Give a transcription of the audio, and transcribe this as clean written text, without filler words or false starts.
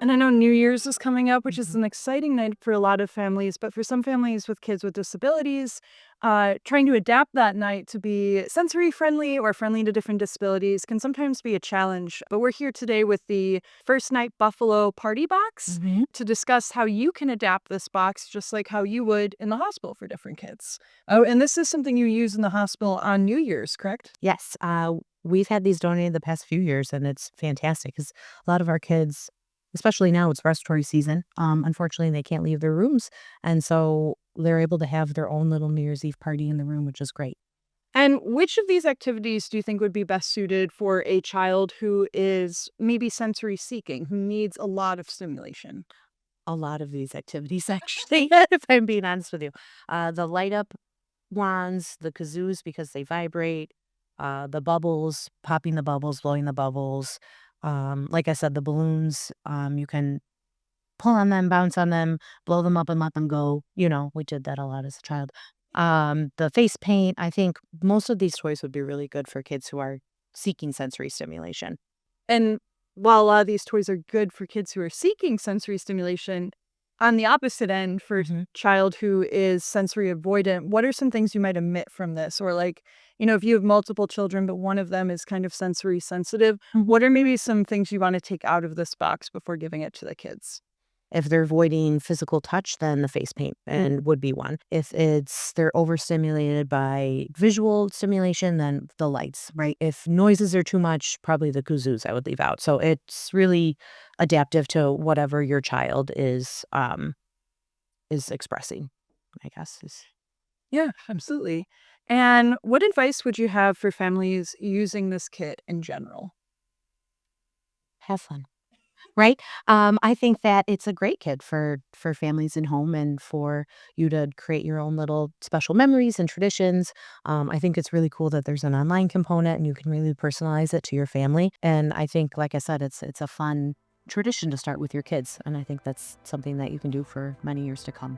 And I know New Year's is coming up, which is Mhm. an exciting night for a lot of families, but for some families with kids with disabilities, trying to adapt that night to be sensory friendly or friendly to different disabilities can sometimes be a challenge. But we're here today with the First Night Buffalo Party Box Mhm. to discuss how you can adapt this box just like how you would in the hospital for different kids. Oh, and this is something you use in the hospital on New Year's, correct? Yes, we've had these donated the past few years, and it's fantastic because a lot of our kids, especially now, it's respiratory season. Unfortunately, they can't leave their rooms, and so they're able to have their own little New Year's Eve party in the room, which is great. And which of these activities do you think would be best suited for a child who is maybe sensory seeking, who needs a lot of stimulation? A lot of these activities, actually, if I'm being honest with you, the light up wands, the kazoos because they vibrate, the bubbles, popping the bubbles, blowing the bubbles. Like I said, the balloons, you can pull on them, bounce on them, blow them up and let them go. We did that a lot as a child. The face paint, I think most of these toys would be really good for kids who are seeking sensory stimulation. And while a lot of these toys are good for kids who are seeking sensory stimulation, on the opposite end, for a Mhm. child who is sensory avoidant, what are some things you might omit from this? Or, like, if you have multiple children, but one of them is kind of sensory sensitive, Mhm. what are maybe some things you want to take out of this box before giving it to the kids? If they're avoiding physical touch, then the face paint and would be one. If they're overstimulated by visual stimulation, then the lights, right? If noises are too much, probably the kazoos I would leave out. So it's really adaptive to whatever your child is expressing, I guess is Yeah, absolutely. And what advice would you have for families using this kit in general? have fun. Right? I think that it's a great kit for families in home and for you to create your own little special memories and traditions. I think it's really cool that there's an online component and you can really personalize it to your family. And I think, like I said, it's a fun tradition to start with your kids. And I think that's something that you can do for many years to come.